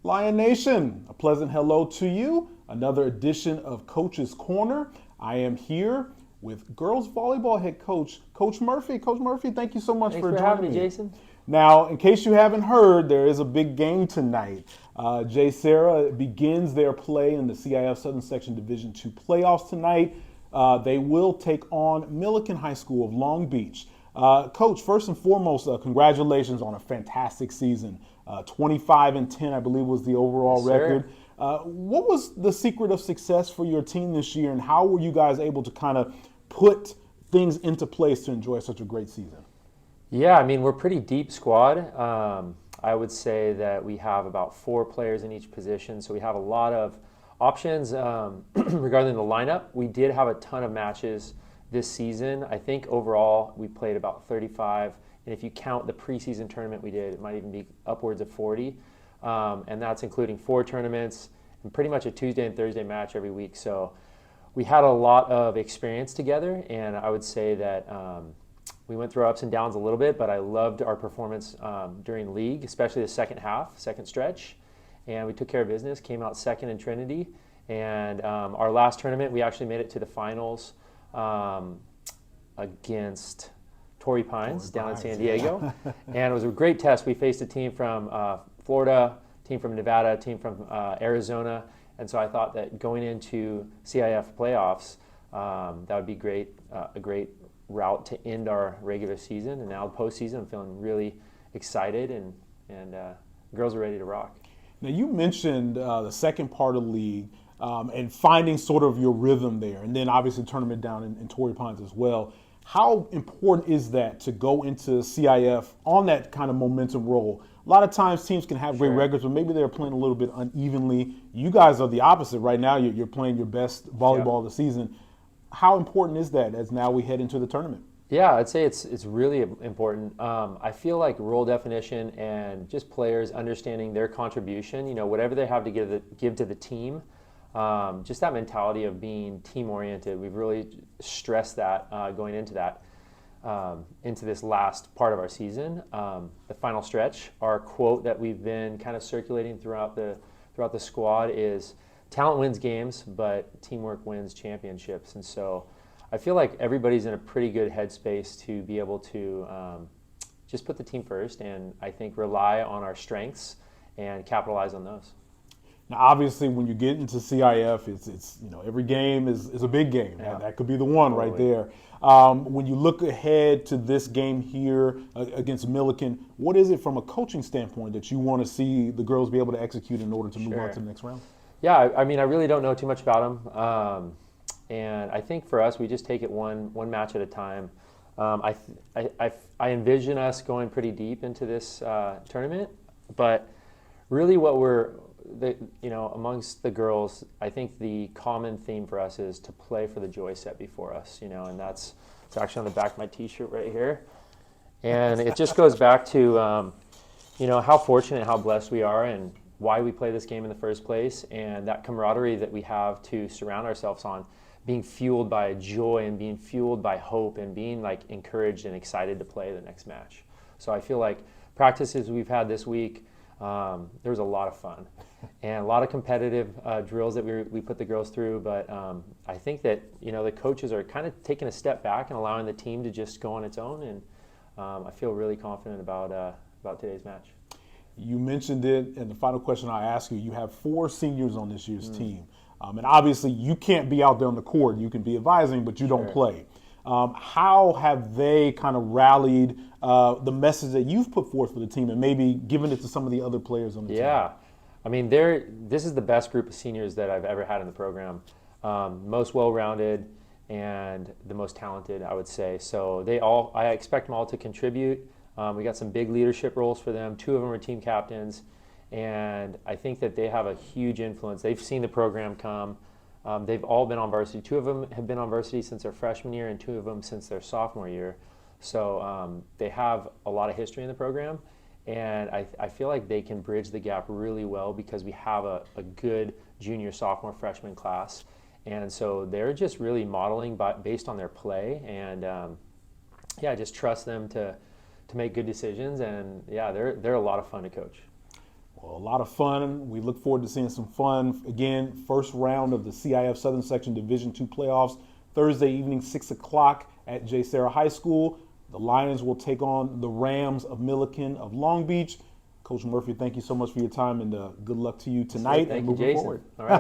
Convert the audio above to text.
Lion Nation, a pleasant hello to you. Another edition of Coach's Corner. I am here with girls volleyball head coach, Coach Murphy. Coach Murphy, thank you so much Thanks for for joining having me, me. Jason. Now, in case you haven't heard, there is a big game tonight. JSerra begins their play in the CIF-SS Section Division 2 playoffs tonight. They will take on Millikan High School of Long Beach. Coach, first and foremost, congratulations on a fantastic season. 25-10, I believe, was the overall Yes, sir. record. What was the secret of success for your team this year, and how were you guys able to kind of put things into place to enjoy such a great season? Yeah, I mean, we're a pretty deep squad. I would say that we have about 4 players in each position, so we have a lot of options regarding the lineup. We did have a ton of matches this season. I think overall we played about 35, and if you count the preseason tournament we did, it might even be upwards of 40, and that's including 4 tournaments and pretty much a Tuesday and Thursday match every week. So we had a lot of experience together, and I would say that we went through ups and downs a little bit, but I loved our performance during league, especially the second half, second stretch. And we took care of business, came out second in Trinity. And our last tournament, we actually made it to the finals against Torrey Pines down in San Diego. And it was a great test. We faced a team from Florida, team from Nevada, team from Arizona. And so I thought that going into CIF playoffs, that would be great, a great route to end our regular season. And now the postseason, I'm feeling really excited, and girls are ready to rock. Now, you mentioned the second part of the league and finding sort of your rhythm there, and then obviously tournament down in Torrey Pines as well. How important is that to go into CIF on that kind of momentum roll? A lot of times teams can have great records, but maybe they're playing a little bit unevenly. You guys are the opposite. Right now, you're playing your best volleyball of the season. How important is that as now we head into the tournament? Yeah, I'd say it's really important. I feel like role definition and just players understanding their contribution, whatever they have to give to the team, just that mentality of being team-oriented. We've really stressed that going into that, into this last part of our season, the final stretch. Our quote that we've been kind of circulating throughout the squad is, talent wins games, but teamwork wins championships. And so I feel like everybody's in a pretty good headspace to be able to just put the team first, and I think rely on our strengths and capitalize on those. Now, obviously, when you get into CIF, it's every game is a big game. Yeah. That could be the one right Totally. there. When you look ahead to this game here against Millikan, what is it from a coaching standpoint that you want to see the girls be able to execute in order to move on to the next round? Yeah, I mean, I really don't know too much about them, and I think for us, we just take it one match at a time. I envision us going pretty deep into this tournament, but really, amongst the girls, I think the common theme for us is to play for the joy set before us, and it's actually on the back of my T-shirt right here, and it just goes back to how fortunate, how blessed we are, and why we play this game in the first place, and that camaraderie that we have to surround ourselves on, being fueled by joy and being fueled by hope and being like encouraged and excited to play the next match. So I feel like practices we've had this week, there was a lot of fun and a lot of competitive drills that we put the girls through, but I think that the coaches are kind of taking a step back and allowing the team to just go on its own, and I feel really confident about today's match. You mentioned it, and the final question I ask you, you have 4 seniors on this year's team. And obviously, you can't be out there on the court. You can be advising, but you don't play. How have they kind of rallied the message that you've put forth for the team and maybe given it to some of the other players on the team? Yeah. I mean, this is the best group of seniors that I've ever had in the program. Most well-rounded and the most talented, I would say. So I expect them all to contribute. We got some big leadership roles for them. 2 of them are team captains, and I think that they have a huge influence. They've seen the program come. They've all been on varsity. 2 of them have been on varsity since their freshman year, and 2 of them since their sophomore year. So they have a lot of history in the program, and I feel like they can bridge the gap really well because we have a good junior, sophomore, freshman class. And so they're just really modeling based on their play, and I just trust them to make good decisions, and they're a lot of fun to coach. Well, a lot of fun. We look forward to seeing some fun. Again, first round of the CIF Southern Section Division II playoffs, Thursday evening, 6 o'clock at JSerra High School. The Lions will take on the Rams of Milliken of Long Beach. Coach Murphy, thank you so much for your time, and good luck to you tonight Thank and you, moving Jason. forward. All right.